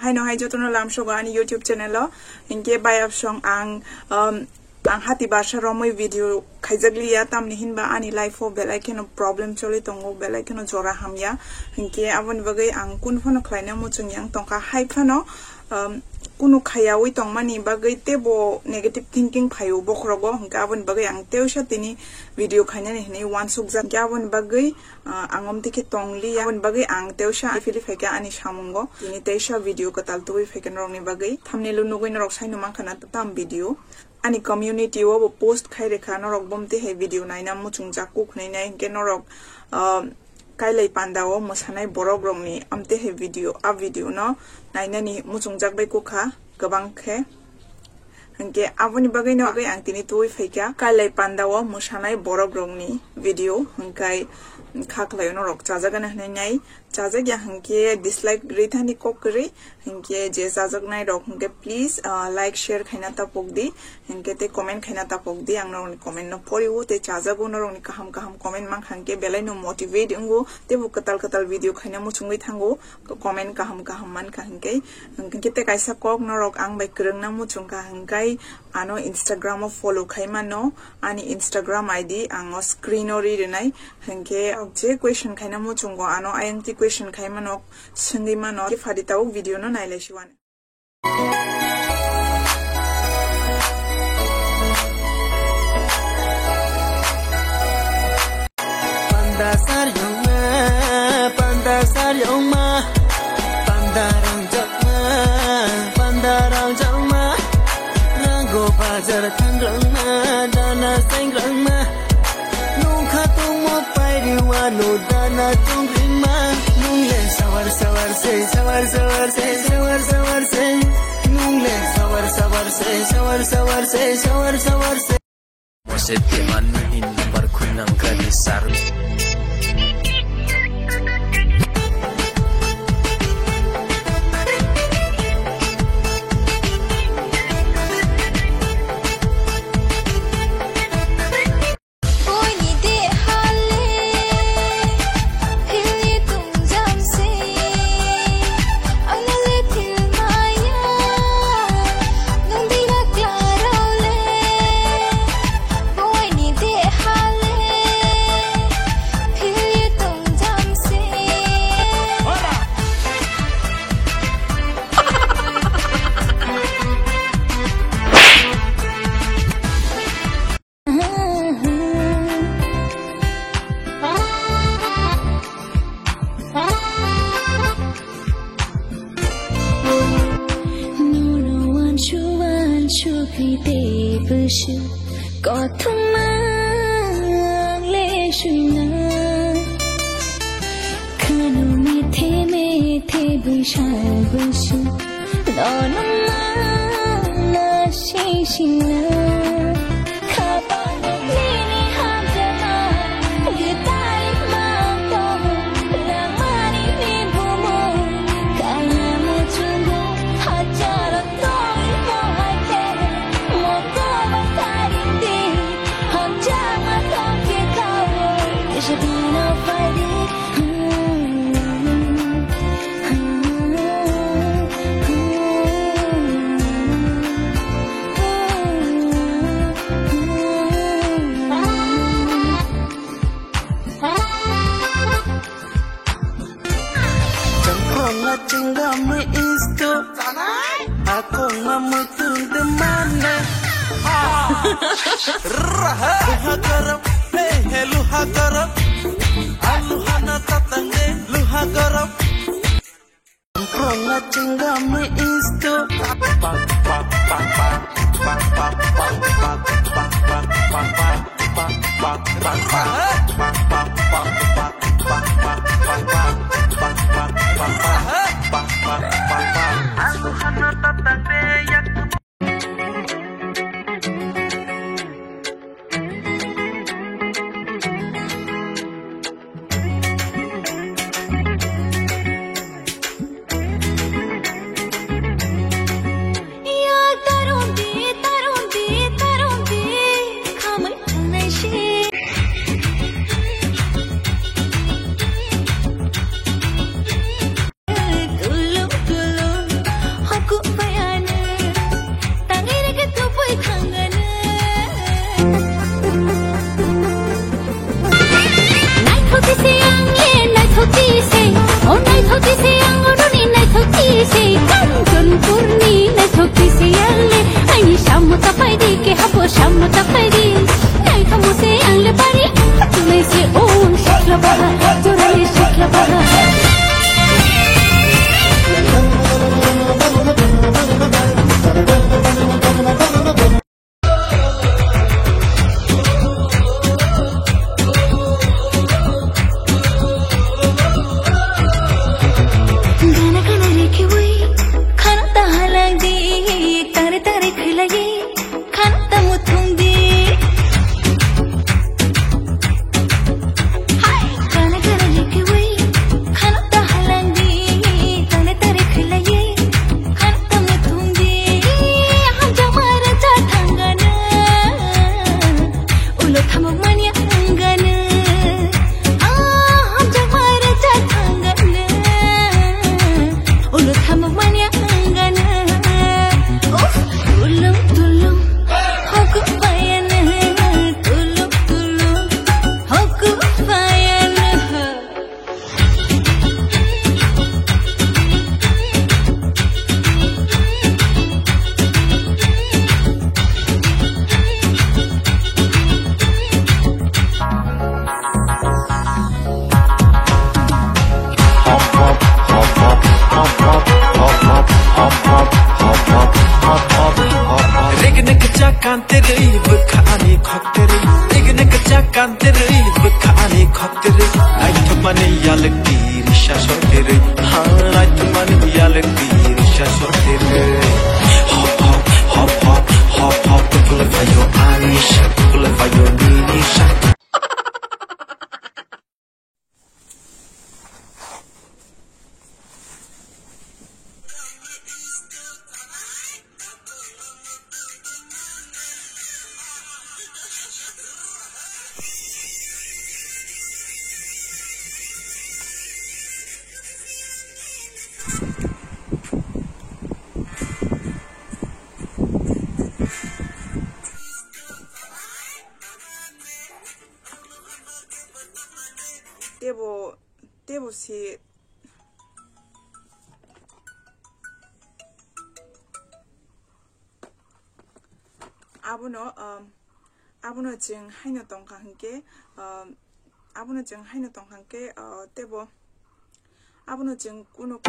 hai no hai jotono lam shoga ani YouTube channel lo inke bayap song ang hati basha romoi video khaijagli ya tamni hinba ani life of belai keno problem choli tongo belai keno jora hamya inke abon bagai ang kun phono khlaina muchung yang tongka hai phano kunu khayawi tongmani bagai tebo negative thinking phayo bokrogo hangka abon bagai ang teusha tini video khaina ni hne wan sukja abon bagai angom tike tongli abon bagai ang teusha fili pheka ani samungo tini teusha video ko taltui pheken rongni bagai thumbnail nugoin rok sainu mangkhana tam video ani community wo post khai rekha norok bomte he video naina muchung jakku khnai nai ke norok kailai pandao mosanai borok rongni amte he video no naina ni muchung jakbai ko kha gabang khe hangke aboni bagai no bagai angtini toi feika kailai pandao mosanai borok rongni video hangkai khaklai no rok chajaga na nai chajagya hangke dislike rithani kokri hangke je chajak nai rok hangke please like share khaina ta pokdi hangke te comment khaina ta pokdi angno comment no poriu te chajago no rong kaham comment mang hangke belai no motivate ungo te bu katal video khaina mu chungui thango comment kaham man hangke hangke te kaisa kok no rok ang bai krung na mu chungka hangkai ano Instagram o follow khaima no ani Instagram ID ango screen ori renai hangke je question khaina mu chungo ano ayangti question khaima no sungdi mano faditau video no naile shiwan Pandasar yoma pandarang jakma rango bazar thangrangma dana sengrangma nungkha tungmo pairiwa no dana tungrima nungle sawar se nungle sawar se Wasit keman hin number kunang kadisar có thông mang lệ suy na khanu me the bui sai bui su no no na shi na kha pa ni ham jana ye tai ma to la mani ni bu mo ka na mo chungo ha chara to mo ha te mo ko ba tari ti ha chama to ke ka wo should be no fighting Cinggamnya isto, aku ngamu tunda mana? Luha garam, hey luha garam, aluha natatang luha garam. Cinggamnya cinggamnya isto. Regnet kantere bkhani khoktere regnet kantere bkhani khoktere ai thmane yalti risha sortere ha ai thmane yalti risha sortere hop hop hop hop hop hop pull up your anisha pull up your nisha Debo si abuno jing haino tongkang ke abuno jing haino tongkang ke debo abuno jing kuno